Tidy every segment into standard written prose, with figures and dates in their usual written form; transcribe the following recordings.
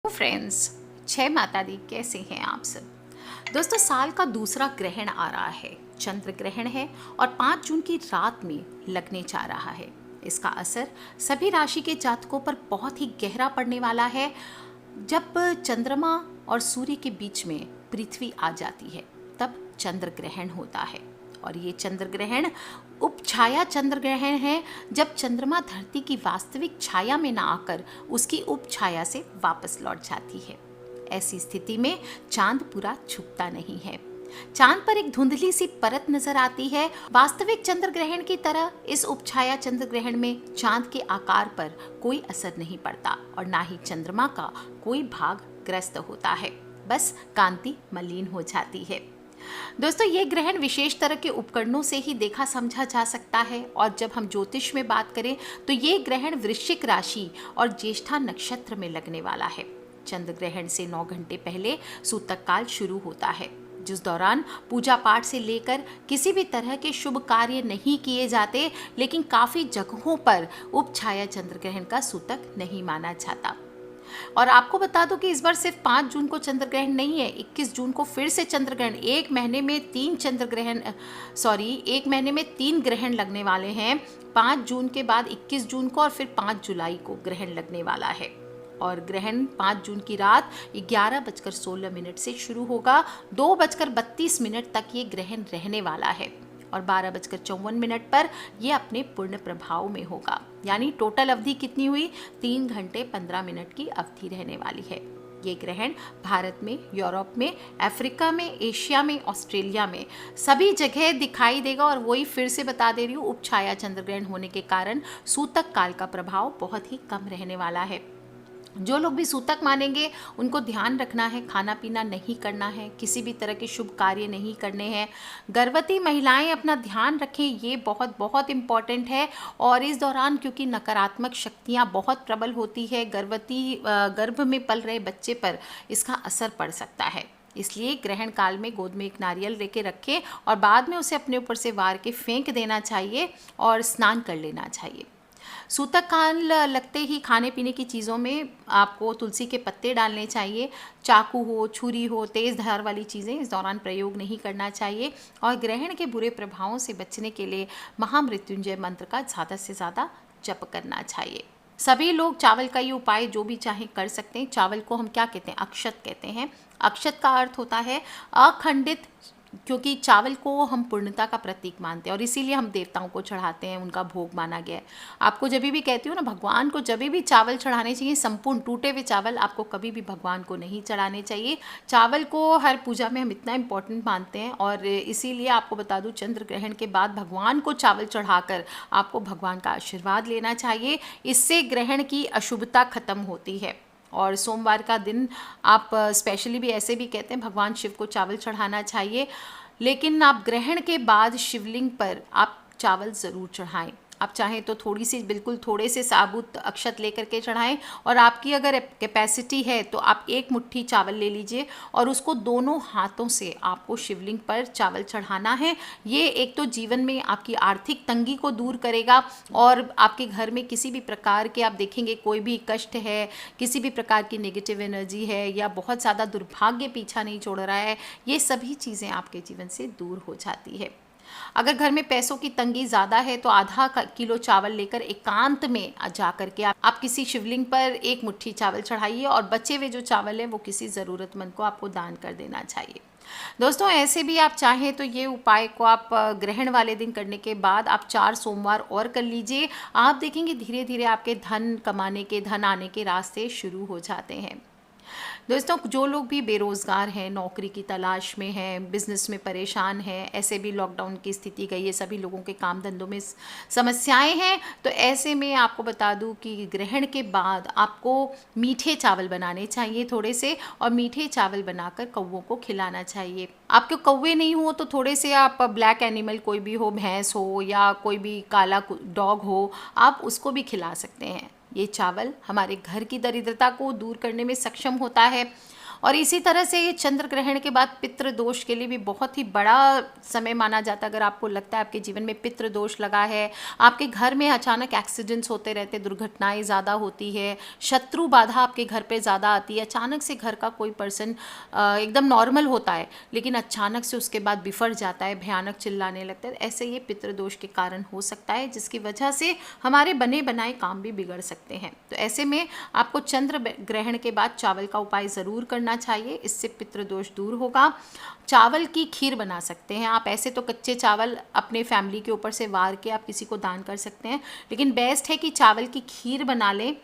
Friends, जय माता दी। कैसे हैं आप सब? दोस्तों, साल का दूसरा ग्रहण आ रहा है, चंद्र ग्रहण है और 5 जून की रात में लगने जा रहा है। इसका असर सभी राशि के जातकों पर बहुत ही गहरा पड़ने वाला है। जब चंद्रमा और सूर्य के बीच में पृथ्वी आ जाती है तब चंद्र ग्रहण होता है और ये चंद्र ग्रहण उपछाया चंद्र ग्रहण है, जब चंद्रमा धरती की वास्तविक छाया में ना आकर उसकी उपछाया से वापस लौट जाती है। ऐसी स्थिति में चांद पूरा छुपता नहीं है, चांद पर एक धुंधली सी परत नजर आती है। वास्तविक चंद्र ग्रहण की तरह इस उपछाया चंद्र ग्रहण में चांद के आकार पर कोई असर नहीं पड़ता और ना ही चंद्रमा का कोई भाग ग्रस्त होता है, बस कांति मलिन हो जाती है। दोस्तों, ये ग्रहण विशेष तरह के उपकरणों से ही देखा समझा जा सकता है और जब हम ज्योतिष में बात करें तो ये ग्रहण वृश्चिक राशि और ज्येष्ठा नक्षत्र में लगने वाला है। चंद्र ग्रहण से 9 घंटे पहले सूतक काल शुरू होता है, जिस दौरान पूजा पाठ से लेकर किसी भी तरह के शुभ कार्य नहीं किए जाते, लेकिन काफ़ी जगहों पर उपछाया चंद्र ग्रहण का सूतक नहीं माना जाता। और आपको बता दूं कि इस बार सिर्फ 5 जून को चंद्र ग्रहण नहीं है, 21 जून को फिर से चंद्र ग्रहण। एक महीने में 3 ग्रहण लगने वाले हैं। 5 जून के बाद 21 जून को और फिर 5 जुलाई को ग्रहण लगने वाला है और ग्रहण 5 जून की रात 11:16 से शुरू होगा। 2:32 तक ये ग्रहण रहने वाला है और 12:54 पर यह अपने पूर्ण प्रभाव में होगा। यानी टोटल अवधि कितनी हुई? 3 घंटे 15 मिनट की अवधि रहने वाली है। ये ग्रहण भारत में, यूरोप में, अफ्रीका में, एशिया में, ऑस्ट्रेलिया में सभी जगह दिखाई देगा और वही फिर से बता दे रही हूँ, उपछाया चंद्र ग्रहण होने के कारण सूतक काल का प्रभाव बहुत ही कम रहने वाला है। जो लोग भी सूतक मानेंगे उनको ध्यान रखना है, खाना पीना नहीं करना है, किसी भी तरह के शुभ कार्य नहीं करने हैं। गर्भवती महिलाएं अपना ध्यान रखें, ये बहुत बहुत इम्पॉर्टेंट है। और इस दौरान क्योंकि नकारात्मक शक्तियां बहुत प्रबल होती है, गर्भ में पल रहे बच्चे पर इसका असर पड़ सकता है। इसलिए ग्रहण काल में गोद में एक नारियल लेके रखें और बाद में उसे अपने ऊपर से वार के फेंक देना चाहिए और स्नान कर लेना चाहिए। सूतक काल लगते ही खाने पीने की चीज़ों में आपको तुलसी के पत्ते डालने चाहिए। चाकू हो, छुरी हो, तेज़ धार वाली चीज़ें इस दौरान प्रयोग नहीं करना चाहिए और ग्रहण के बुरे प्रभावों से बचने के लिए महामृत्युंजय मंत्र का ज़्यादा से ज़्यादा जप करना चाहिए। सभी लोग चावल का ये उपाय जो भी चाहे कर सकते हैं। चावल को हम क्या कहते हैं? अक्षत कहते हैं। अक्षत का अर्थ होता है अखंडित, क्योंकि चावल को हम पूर्णता का प्रतीक मानते हैं और इसीलिए हम देवताओं को चढ़ाते हैं, उनका भोग माना गया है। आपको जब भी कहती हूँ ना, भगवान को जब भी चावल चढ़ाने चाहिए, संपूर्ण टूटे हुए चावल आपको कभी भी भगवान को नहीं चढ़ाने चाहिए। चावल को हर पूजा में हम इतना इम्पोर्टेंट मानते हैं और इसीलिए आपको बता दूँ, चंद्र ग्रहण के बाद भगवान को चावल चढ़ाकर आपको भगवान का आशीर्वाद लेना चाहिए। इससे ग्रहण की अशुभता खत्म होती है। और सोमवार का दिन आप स्पेशली भी ऐसे भी कहते हैं, भगवान शिव को चावल चढ़ाना चाहिए, लेकिन आप ग्रहण के बाद शिवलिंग पर आप चावल ज़रूर चढ़ाएं। आप चाहें तो बिल्कुल थोड़े से साबुत अक्षत लेकर के चढ़ाएं और आपकी अगर कैपेसिटी है तो आप 1 मुट्ठी चावल ले लीजिए और उसको दोनों हाथों से आपको शिवलिंग पर चावल चढ़ाना है। ये एक तो जीवन में आपकी आर्थिक तंगी को दूर करेगा और आपके घर में किसी भी प्रकार के, आप देखेंगे कोई भी कष्ट है, किसी भी प्रकार की नेगेटिव एनर्जी है या बहुत ज़्यादा दुर्भाग्य पीछा नहीं छोड़ रहा है, ये सभी चीज़ें आपके जीवन से दूर हो जाती है। अगर घर में पैसों की तंगी ज़्यादा है तो आधा किलो चावल लेकर एकांत में जा कर के आप किसी शिवलिंग पर 1 मुट्ठी चावल चढ़ाइए और बचे हुए जो चावल है वो किसी ज़रूरतमंद को आपको दान कर देना चाहिए। दोस्तों, ऐसे भी आप चाहें तो ये उपाय को आप ग्रहण वाले दिन करने के बाद आप 4 सोमवार और कर लीजिए। आप देखेंगे धीरे धीरे आपके धन आने के रास्ते शुरू हो जाते हैं। दोस्तों, जो लोग भी बेरोज़गार हैं, नौकरी की तलाश में हैं, बिज़नेस में परेशान हैं, ऐसे भी लॉकडाउन की स्थिति गई है, सभी लोगों के काम धंधों में समस्याएं हैं, तो ऐसे में आपको बता दूं कि ग्रहण के बाद आपको मीठे चावल बनाने चाहिए थोड़े से, और मीठे चावल बनाकर कौवों को खिलाना चाहिए। आपके कौवे नहीं हो तो थोड़े से आप ब्लैक एनिमल, कोई भी हो, भैंस हो या कोई भी काला डॉग हो, आप उसको भी खिला सकते हैं। ये चावल हमारे घर की दरिद्रता को दूर करने में सक्षम होता है और इसी तरह से ये चंद्र ग्रहण के बाद पितृ दोष के लिए भी बहुत ही बड़ा समय माना जाता है। अगर आपको लगता है आपके जीवन में पितृ दोष लगा है, आपके घर में अचानक एक्सीडेंट्स होते रहते, दुर्घटनाएं ज़्यादा होती है, शत्रु बाधा आपके घर पे ज़्यादा आती है, अचानक से घर का कोई पर्सन एकदम नॉर्मल होता है लेकिन अचानक से उसके बाद बिफर जाता है, भयानक चिल्लाने लगता है, ऐसे ये पितृदोष के कारण हो सकता है, जिसकी वजह से हमारे बने बनाए काम भी बिगड़ सकते हैं। तो ऐसे में आपको चंद्र ग्रहण के बाद चावल का उपाय ज़रूर करना चाहिए, इससे पितृदोष दूर होगा। चावल की खीर बना सकते हैं आप। ऐसे तो कच्चे चावल अपने फैमिली के ऊपर से वार के आप किसी को दान कर सकते हैं, लेकिन बेस्ट है कि चावल की खीर बना लें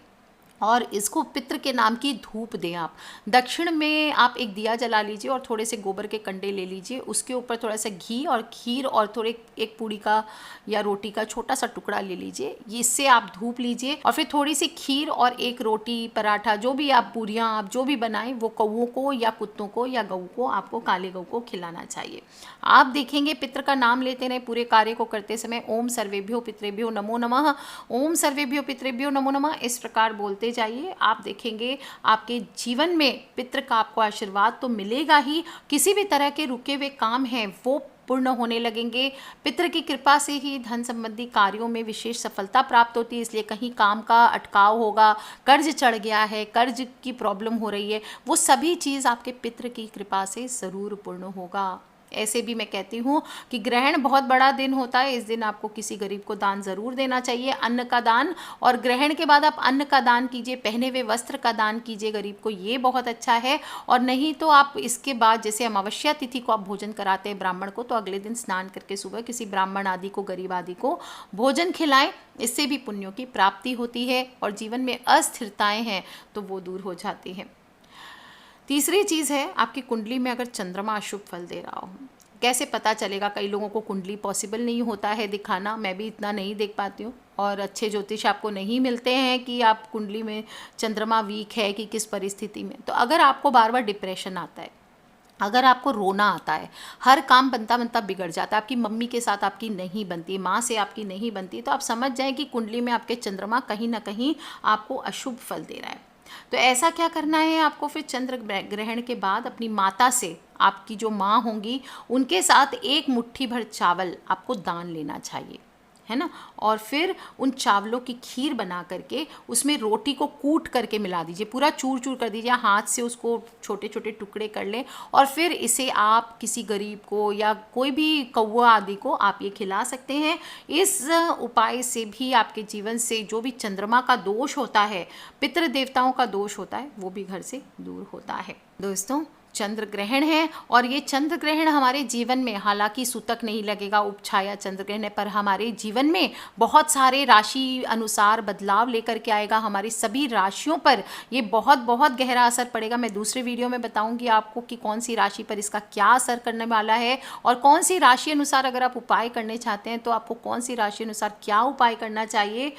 और इसको पितृ के नाम की धूप दें आप। दक्षिण में आप एक दिया जला लीजिए और थोड़े से गोबर के कंडे ले लीजिए, उसके ऊपर थोड़ा सा घी और खीर और थोड़े एक पूड़ी का या रोटी का छोटा सा टुकड़ा ले लीजिए, इससे आप धूप लीजिए और फिर थोड़ी सी खीर और एक रोटी पराठा जो भी आप पूरियाँ आप जो भी बनाएं वो कौओं को या कुत्तों को या गऊ को, आपको काले गऊ को खिलाना चाहिए। आप देखेंगे पितृ का नाम लेते रहे पूरे कार्य को करते समय, ओम सर्वेभ्यो पितृभ्यो नमो नमः, ओम सर्वेभ्यो पितृभ्यो नमो नमः, इस प्रकार बोलते जाइए। आप देखेंगे आपके जीवन में पितृ का आपको आशीर्वाद तो मिलेगा ही, किसी भी तरह के रुके हुए काम हैं वो पूर्ण होने लगेंगे। पितृ की कृपा से ही धन संबंधी कार्यों में विशेष सफलता प्राप्त होती है, इसलिए कहीं काम का अटकाव होगा, कर्ज चढ़ गया है, कर्ज की प्रॉब्लम हो रही है, वो सभी चीज़ आपके पितृ की कृपा से ज़रूर पूर्ण होगा। ऐसे भी मैं कहती हूँ कि ग्रहण बहुत बड़ा दिन होता है, इस दिन आपको किसी गरीब को दान ज़रूर देना चाहिए, अन्न का दान। और ग्रहण के बाद आप अन्न का दान कीजिए, पहने हुए वस्त्र का दान कीजिए गरीब को, ये बहुत अच्छा है। और नहीं तो आप इसके बाद जैसे अमावस्या तिथि को आप भोजन कराते हैं ब्राह्मण को, तो अगले दिन स्नान करके सुबह किसी ब्राह्मण आदि को, गरीब आदि को भोजन खिलाएं, इससे भी पुण्यों की प्राप्ति होती है और जीवन में अस्थिरताएँ हैं तो वो दूर हो जाती हैं। तीसरी चीज़ है आपकी कुंडली में अगर चंद्रमा अशुभ फल दे रहा हो। कैसे पता चलेगा? कई लोगों को कुंडली पॉसिबल नहीं होता है दिखाना, मैं भी इतना नहीं देख पाती हूँ, और अच्छे ज्योतिष आपको नहीं मिलते हैं कि आप कुंडली में चंद्रमा वीक है कि किस परिस्थिति में। तो अगर आपको बार बार डिप्रेशन आता है, अगर आपको रोना आता है, हर काम बनता बनता बिगड़ जाता है, आपकी मम्मी के साथ आपकी नहीं बनती, माँ से आपकी नहीं बनती, तो आप समझ जाएं कि कुंडली में आपके चंद्रमा कहीं ना कहीं आपको अशुभ फल दे रहा है। तो ऐसा क्या करना है आपको? फिर चंद्र ग्रहण के बाद अपनी माता से, आपकी जो माँ होंगी उनके साथ एक मुट्ठी भर चावल आपको दान लेना चाहिए, है ना। और फिर उन चावलों की खीर बना करके उसमें रोटी को कूट करके मिला दीजिए, पूरा चूर चूर कर दीजिए, हाथ से उसको छोटे छोटे टुकड़े कर लें और फिर इसे आप किसी गरीब को या कोई भी कौवा आदि को आप ये खिला सकते हैं। इस उपाय से भी आपके जीवन से जो भी चंद्रमा का दोष होता है, पितृ देवताओं का दोष होता है, वो भी घर से दूर होता है। दोस्तों, चंद्र ग्रहण है और ये चंद्र ग्रहण हमारे जीवन में, हालांकि सूतक नहीं लगेगा, उपछाया चंद्र ग्रहण है, पर हमारे जीवन में बहुत सारे राशि अनुसार बदलाव लेकर के आएगा। हमारी सभी राशियों पर ये बहुत बहुत गहरा असर पड़ेगा। मैं दूसरे वीडियो में बताऊंगी आपको कि कौन सी राशि पर इसका क्या असर करने वाला है और कौन सी राशि अनुसार अगर आप उपाय करने चाहते हैं तो आपको कौन सी राशि अनुसार क्या उपाय करना चाहिए।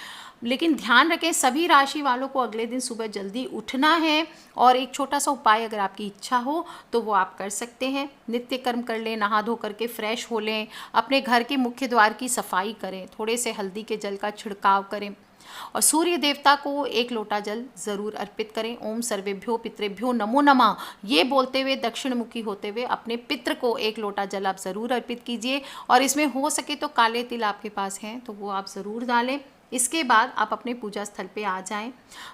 लेकिन ध्यान रखें, सभी राशि वालों को अगले दिन सुबह जल्दी उठना है और एक छोटा सा उपाय अगर आपकी इच्छा हो तो वो आप कर सकते हैं। नित्य कर्म कर लें, नहा धो करके फ्रेश हो लें, अपने घर के मुख्य द्वार की सफाई करें, थोड़े से हल्दी के जल का छिड़काव करें और सूर्य देवता को एक लोटा जल जरूर अर्पित करें। ओम सर्वेभ्यो पितृभ्यो नमो नमः ये बोलते हुए दक्षिण मुखी होते हुए अपने पितृ को एक लोटा जल आप ज़रूर अर्पित कीजिए और इसमें हो सके तो काले तिल आपके पास हैं तो वो आप ज़रूर डालें। इसके बाद आप अपने पूजा स्थल पे आ जाएं।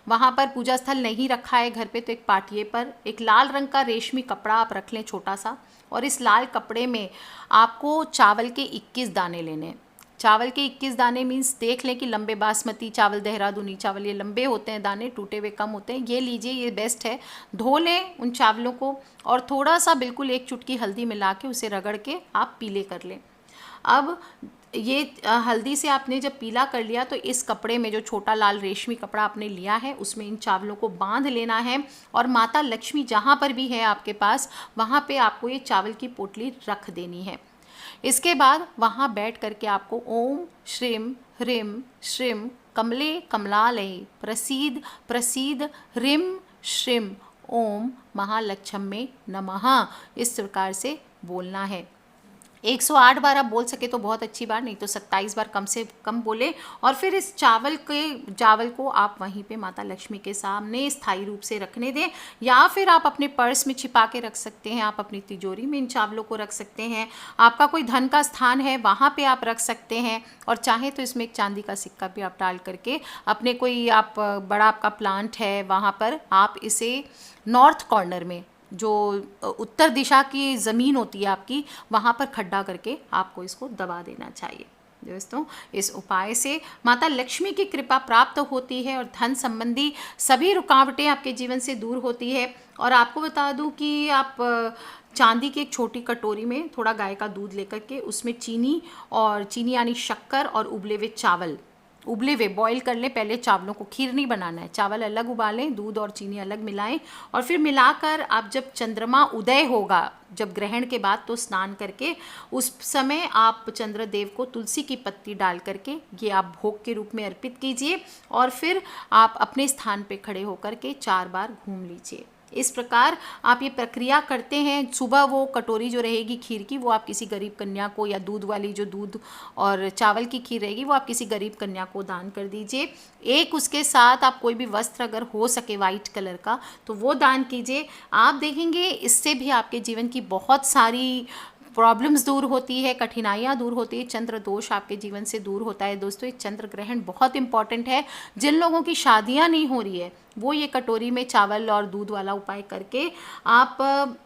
वहाँ पर पूजा स्थल नहीं रखा है घर पे तो एक पाटिये पर एक लाल रंग का रेशमी कपड़ा आप रख लें छोटा सा, और इस लाल कपड़े में आपको चावल के 21 दाने लेने हैं। चावल के 21 दाने मीन्स देख लें कि लंबे बासमती चावल, देहरादूनी चावल, ये लंबे होते हैं दाने, टूटे हुए कम होते हैं, ये लीजिए, ये बेस्ट है। धो लें उन चावलों को और थोड़ा सा बिल्कुल एक चुटकी हल्दी मिला के उसे रगड़ के आप पीले कर लें। अब ये हल्दी से आपने जब पीला कर लिया तो इस कपड़े में जो छोटा लाल रेशमी कपड़ा आपने लिया है उसमें इन चावलों को बांध लेना है और माता लक्ष्मी जहाँ पर भी है आपके पास वहाँ पे आपको ये चावल की पोटली रख देनी है। इसके बाद वहाँ बैठ करके आपको ओम श्रीम ह्रीम श्रीम कमले कमलालये प्रसीद प्रसीद ह्रीम श्रीम ओम महालक्ष्मी नमः इस प्रकार से बोलना है। 108 बार आप बोल सके तो बहुत अच्छी बात, नहीं तो 27 बार कम से कम बोले। और फिर इस चावल को आप वहीं पे माता लक्ष्मी के सामने स्थायी रूप से रखने दें, या फिर आप अपने पर्स में छिपा के रख सकते हैं, आप अपनी तिजोरी में इन चावलों को रख सकते हैं, आपका कोई धन का स्थान है वहाँ पे आप रख सकते हैं। और चाहे तो इसमें एक चांदी का सिक्का भी आप डाल करके अपने कोई आप बड़ा आपका प्लांट है वहाँ पर आप इसे नॉर्थ कॉर्नर में, जो उत्तर दिशा की ज़मीन होती है आपकी, वहाँ पर खड्डा करके आपको इसको दबा देना चाहिए। दोस्तों, इस उपाय से माता लक्ष्मी की कृपा प्राप्त होती है और धन संबंधी सभी रुकावटें आपके जीवन से दूर होती है। और आपको बता दूं कि आप चांदी की एक छोटी कटोरी में थोड़ा गाय का दूध लेकर के उसमें चीनी यानी शक्कर और उबले हुए चावल, उबले हुए बॉईल कर लें पहले चावलों को, खीर नहीं बनाना है, चावल अलग उबालें, दूध और चीनी अलग मिलाएं, और फिर मिलाकर आप जब चंद्रमा उदय होगा, जब ग्रहण के बाद, तो स्नान करके उस समय आप चंद्रदेव को तुलसी की पत्ती डाल करके ये आप भोग के रूप में अर्पित कीजिए। और फिर आप अपने स्थान पे खड़े होकर के 4 बार घूम लीजिए। इस प्रकार आप ये प्रक्रिया करते हैं। सुबह वो कटोरी जो रहेगी खीर की, वो आप किसी गरीब कन्या को, या दूध वाली जो दूध और चावल की खीर रहेगी वो आप किसी गरीब कन्या को दान कर दीजिए। एक उसके साथ आप कोई भी वस्त्र अगर हो सके वाइट कलर का तो वो दान कीजिए। आप देखेंगे इससे भी आपके जीवन की बहुत सारी प्रॉब्लम्स दूर होती है, कठिनाइयाँ दूर होती है, चंद्र दोष आपके जीवन से दूर होता है। दोस्तों, ये चंद्र ग्रहण बहुत इंपॉर्टेंट है। जिन लोगों की शादियाँ नहीं हो रही है वो ये कटोरी में चावल और दूध वाला उपाय करके आप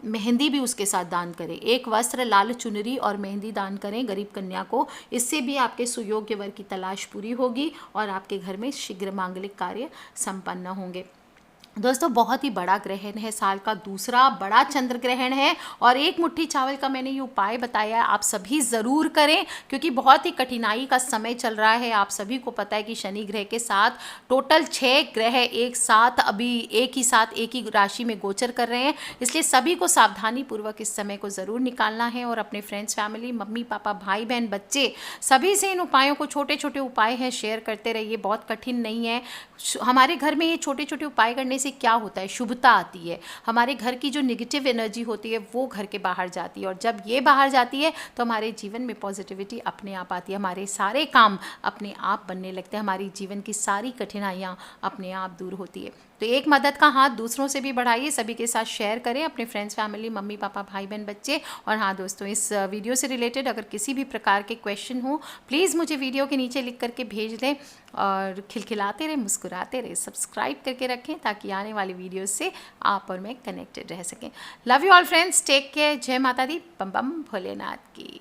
मेहंदी भी उसके साथ दान करें, एक वस्त्र, लाल चुनरी और मेहंदी दान करें गरीब कन्या को। इससे भी आपके सुयोग्य वर की तलाश पूरी होगी और आपके घर में शीघ्र मांगलिक कार्य संपन्न होंगे। दोस्तों, बहुत ही बड़ा ग्रहण है, साल का दूसरा बड़ा चंद्र ग्रहण है, और एक मुट्ठी चावल का मैंने ये उपाय बताया आप सभी ज़रूर करें, क्योंकि बहुत ही कठिनाई का समय चल रहा है। आप सभी को पता है कि शनि ग्रह के साथ टोटल 6 ग्रह एक साथ अभी एक ही राशि में गोचर कर रहे हैं, इसलिए सभी को सावधानी पूर्वक इस समय को ज़रूर निकालना है। और अपने फ्रेंड्स, फैमिली, मम्मी पापा, भाई बहन, बच्चे, सभी से इन उपायों को, छोटे छोटे उपाय हैं, शेयर करते रहिए। बहुत कठिन नहीं है। हमारे घर में ये छोटे छोटे उपाय करने से क्या होता है, शुभता आती है, हमारे घर की जो नेगेटिव एनर्जी होती है वो घर के बाहर जाती है, और जब ये बाहर जाती है तो हमारे जीवन में पॉजिटिविटी अपने आप आती है, हमारे सारे काम अपने आप बनने लगते हैं, हमारी जीवन की सारी कठिनाइयाँ अपने आप दूर होती है। तो एक मदद का हाथ दूसरों से भी बढ़ाइए, सभी के साथ शेयर करें, अपने फ्रेंड्स, फैमिली, मम्मी पापा, भाई बहन, बच्चे। और हाँ दोस्तों, इस वीडियो से रिलेटेड अगर किसी भी प्रकार के क्वेश्चन हो प्लीज़ मुझे वीडियो के नीचे लिख करके भेज दें, और खिलखिलाते रहे, मुस्कुराते रहे, सब्सक्राइब करके रखें ताकि आने वाली वीडियो से आप और मैं कनेक्टेड रह सकें। Love you all friends, take care, जय माता दी, बम बम भोलेनाथ की।